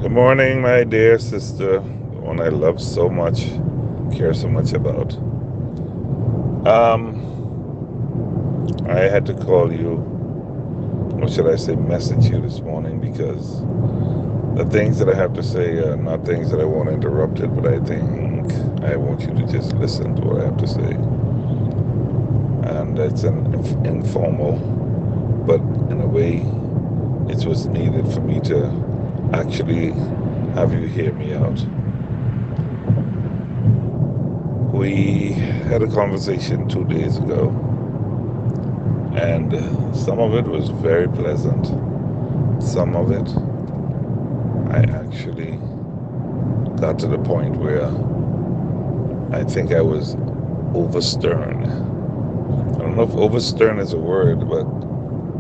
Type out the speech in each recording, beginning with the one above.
Good morning, my dear sister, the one I love so much, care so much about. I had to call you, or should I say, message you this morning because the things that I have to say are not things that I want interrupted, but I think I want you to just listen to what I have to say. And it's an informal, but in a way, it was needed for me to actually have you hear me out. We had a conversation 2 days ago, and some of it was very pleasant. Some of it, I actually got to the point where I think I was over stern. I don't know if over stern is a word, but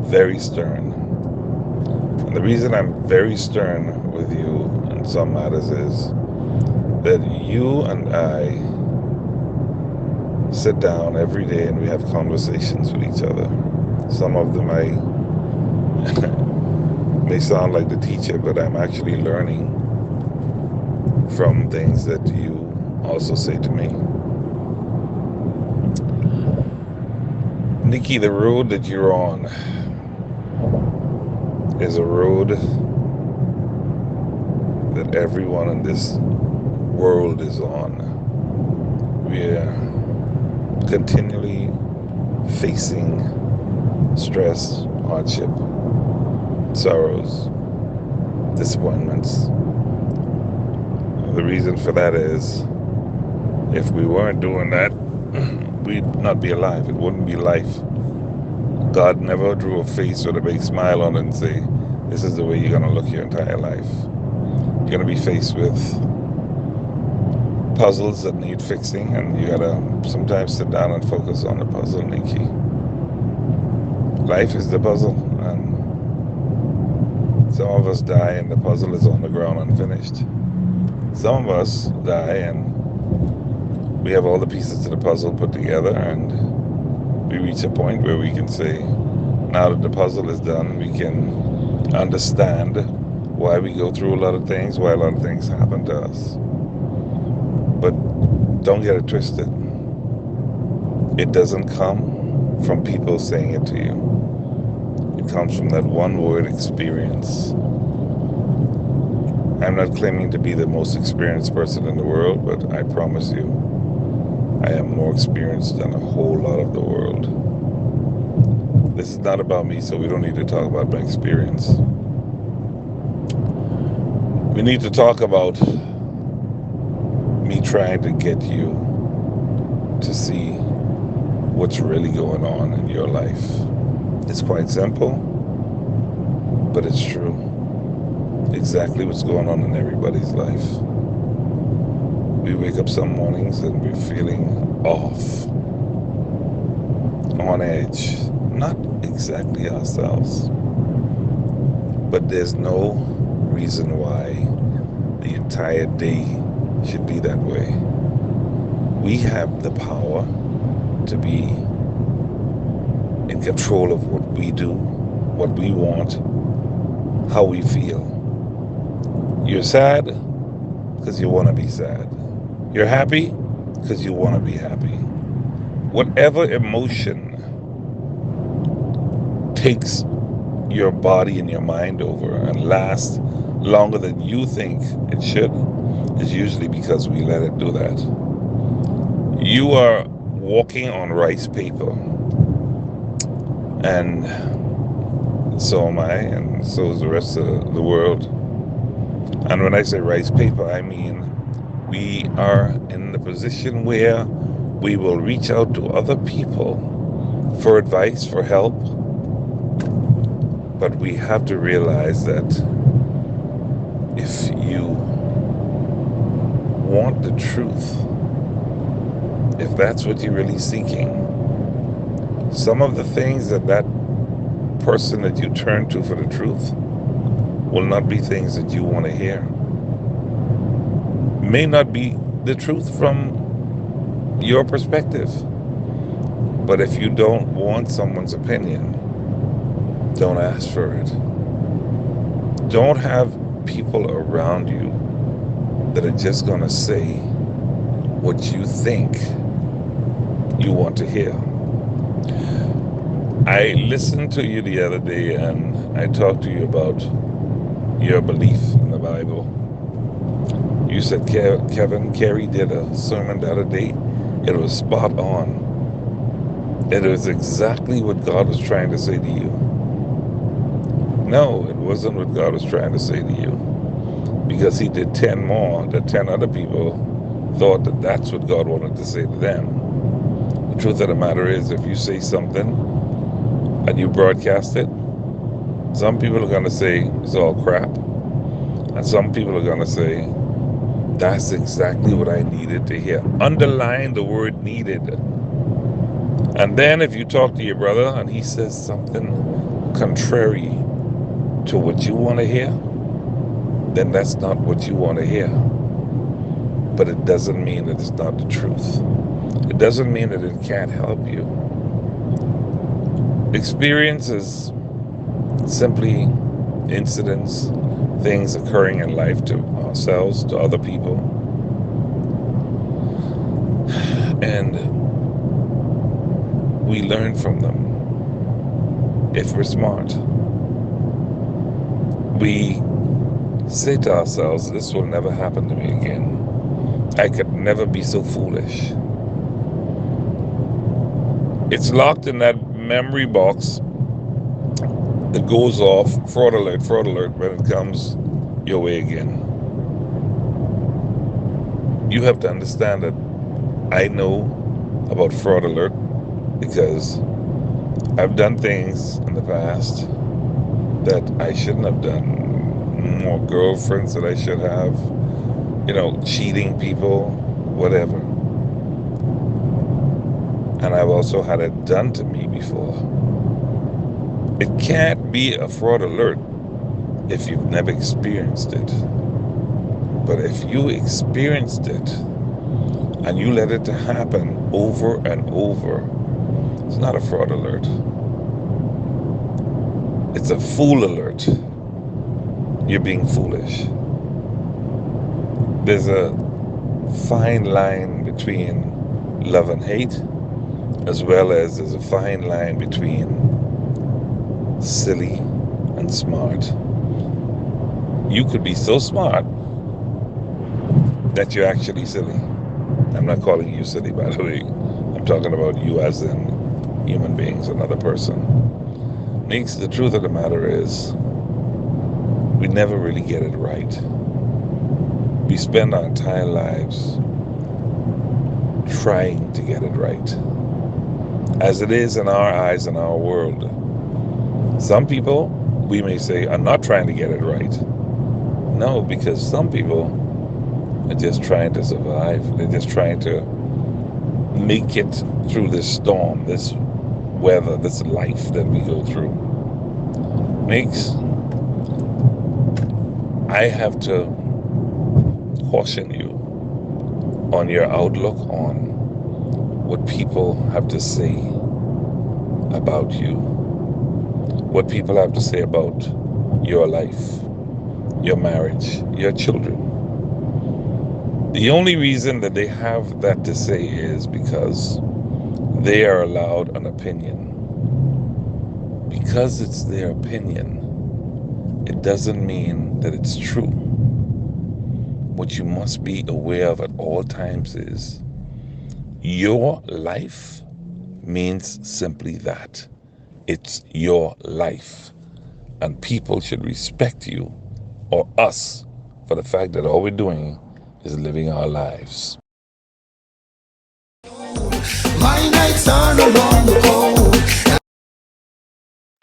very stern. And the reason I'm very stern with you in some matters is that you and I sit down every day and we have conversations with each other. Some of them I may sound like the teacher, but I'm actually learning from things that you also say to me. Nikki, the road that you're on is a road that everyone in this world is on. We're continually facing stress, hardship, sorrows, disappointments. The reason for that is if we weren't doing that, we'd not be alive. It wouldn't be life. God never drew a face with a big smile on it and say, this is the way you're going to look your entire life. You're going to be faced with puzzles that need fixing, and you got to sometimes sit down and focus on the puzzle, Nikki. Life is the puzzle, and some of us die and the puzzle is on the ground unfinished. Some of us die and we have all the pieces to the puzzle put together, and we reach a point where we can say, now that the puzzle is done, we can understand why we go through a lot of things, why a lot of things happen to us. But don't get it twisted. It doesn't come from people saying it to you. It comes from that one word, experience. I'm not claiming to be the most experienced person in the world, but I promise you, I am more experienced than a whole lot of the world. This is not about me, so we don't need to talk about my experience. We need to talk about me trying to get you to see what's really going on in your life. It's quite simple, but it's true. Exactly what's going on in everybody's life. We wake up some mornings and we're feeling off, on edge, not exactly ourselves. But there's no reason why the entire day should be that way. We have the power to be in control of what we do, what we want, how we feel. You're sad because you want to be sad. You're happy because you want to be happy. Whatever emotion takes your body and your mind over and lasts longer than you think it should is usually because we let it do that. You are walking on rice paper, and so am I, and so is the rest of the world. And when I say rice paper, I mean we are in the position where we will reach out to other people for advice, for help. But we have to realize that if you want the truth, if that's what you're really seeking, some of the things that person that you turn to for the truth will not be things that you want to hear. May not be the truth from your perspective. But if you don't want someone's opinion, don't ask for it. Don't have people around you that are just going to say what you think you want to hear. I listened to you the other day and I talked to you about your belief in the Bible. You said, Kevin, Carey did a sermon the other day. It was spot on. It was exactly what God was trying to say to you. No, it wasn't what God was trying to say to you. Because he did 10 more that 10 other people thought that that's what God wanted to say to them. The truth of the matter is, if you say something and you broadcast it, some people are going to say it's all crap. And some people are going to say, that's exactly what I needed to hear. Underline the word needed. And then if you talk to your brother and he says something contrary to what you want to hear, then that's not what you want to hear. But it doesn't mean that it's not the truth. It doesn't mean that it can't help you. Experience is simply incidents, things occurring in life to ourselves, to other people. And we learn from them if we're smart. We say to ourselves, this will never happen to me again. I could never be so foolish. It's locked in that memory box that goes off, fraud alert, when it comes your way again. You have to understand that I know about fraud alert because I've done things in the past that I shouldn't have done. More girlfriends that I should have, cheating people, whatever. And I've also had it done to me before. It can't be a fraud alert if you've never experienced it. But if you experienced it and you let it happen over and over, it's not a fraud alert. It's a fool alert. You're being foolish. There's a fine line between love and hate, as well as there's a fine line between silly and smart. You could be so smart that you're actually silly. I'm not calling you silly, by the way. I'm talking about you as in human beings, another person. Meeks, the truth of the matter is, we never really get it right. We spend our entire lives trying to get it right. As it is in our eyes, in our world. Some people, we may say, are not trying to get it right. No, because some people are just trying to survive. They're just trying to make it through this storm, this weather, this life that we go through. Makes I have to caution you on your outlook on what people have to say about you, what people have to say about your life, your marriage, your children. The only reason that they have that to say is because they are allowed an opinion. Because it's their opinion, it doesn't mean that it's true. What you must be aware of at all times is your life means simply that. It's your life. And people should respect you or us for the fact that all we're doing is living our lives. My nights are along the cold.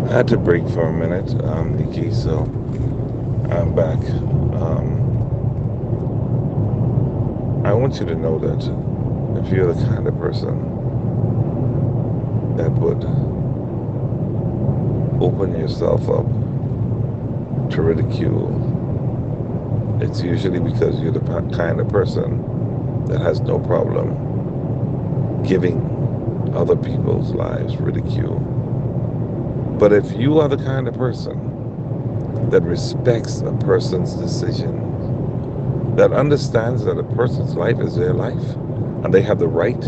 I had to break for a minute, Nikki, so I'm back. I want you to know that if you're the kind of person that would open yourself up to ridicule, it's usually because you're the kind of person that has no problem giving other people's lives ridicule. But if you are the kind of person that respects a person's decision, that understands that a person's life is their life and they have the right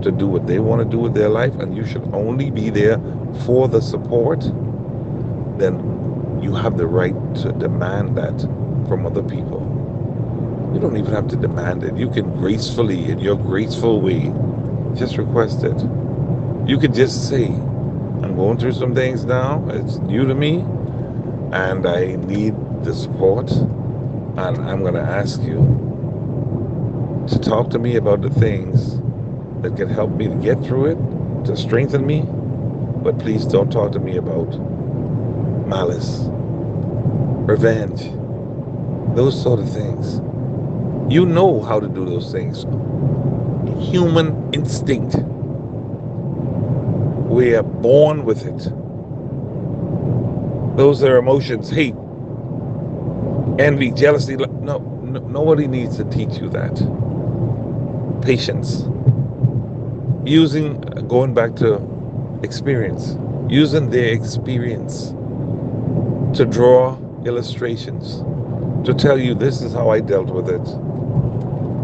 to do what they want to do with their life, and you should only be there for the support, then you have the right to demand that from other people. You don't even have to demand it. You can gracefully, in your graceful way, just request it. You could just say, I'm going through some things now, it's new to me, and I need the support, and I'm going to ask you to talk to me about the things that can help me to get through it, to strengthen me, but please don't talk to me about malice, revenge, those sort of things. You know how to do those things. Human instinct. We are born with it. Those are emotions: hate, envy, jealousy. No, nobody needs to teach you that. Patience. Going back to experience, using their experience to draw illustrations, to tell you this is how I dealt with it.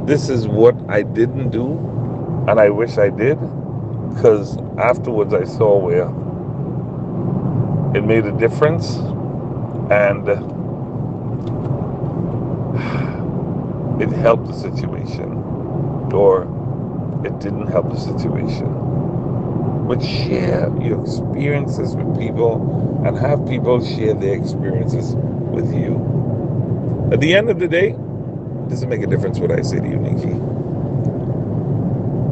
This is what I didn't do, and I wish I did, because afterwards I saw where it made a difference, and it helped the situation, or it didn't help the situation. But share your experiences with people, and have people share their experiences with you. At the end of the day, it doesn't make a difference what I say to you, Nikki.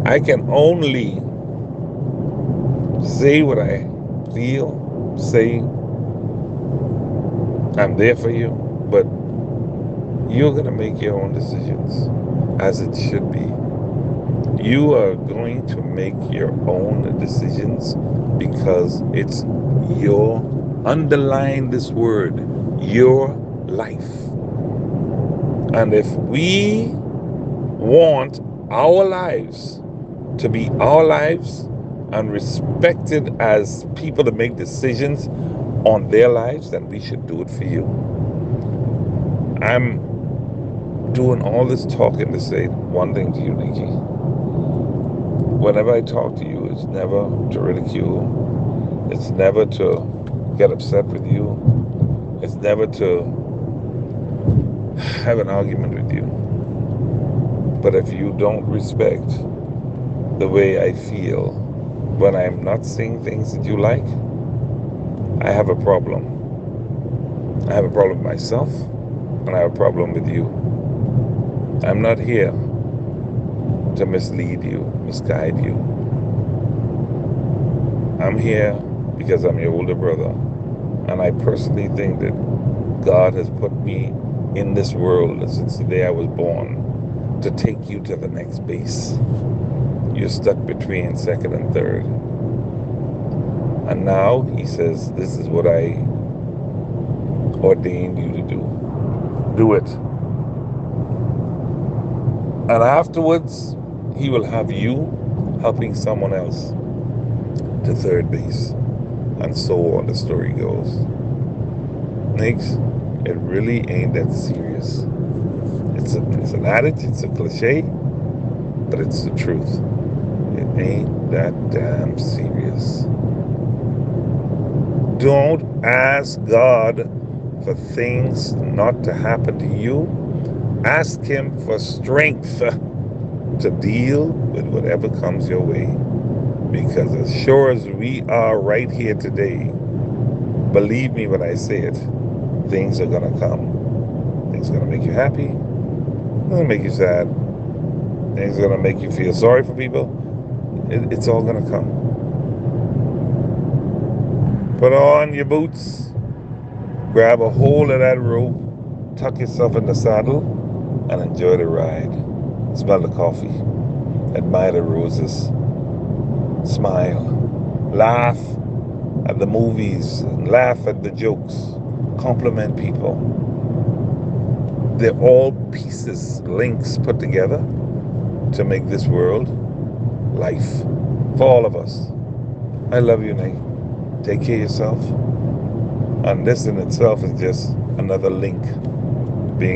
I can only say what I feel, say I'm there for you, but you're going to make your own decisions, as it should be. You are going to make your own decisions, because it's your, underline this word, your life. And if we want our lives to be our lives and respected as people to make decisions on their lives, then we should do it for you. I'm doing all this talking to say one thing to you, Nikki. Whenever I talk to you, it's never to ridicule. It's never to get upset with you. It's never to have an argument with you. But if you don't respect the way I feel when I'm not saying things that you like, I have a problem. I have a problem with myself, and I have a problem with you. I'm not here to mislead you, misguide you. I'm here because I'm your older brother, and I personally think that God has put me in this world since the day I was born to take you to the next base. You're stuck between second and third. And now he says, this is what I ordained you to do. Do it. And afterwards, he will have you helping someone else to third base. And so on the story goes. Next, it really ain't that serious. It's an adage, it's a cliche, but it's the truth. It ain't that damn serious. Don't ask God for things not to happen to you. Ask him for strength to deal with whatever comes your way. Because as sure as we are right here today, believe me when I say it, things are going to come. Things are going to make you happy. Things are going to make you sad. Things are going to make you feel sorry for people. It's all going to come. Put on your boots. Grab a hold of that rope. Tuck yourself in the saddle and enjoy the ride. Smell the coffee. Admire the roses. Smile. Laugh at the movies. Laugh at the jokes. Compliment people. They're all pieces, links put together to make this world life for all of us. I love you, Nate. Take care of yourself. And this in itself is just another link.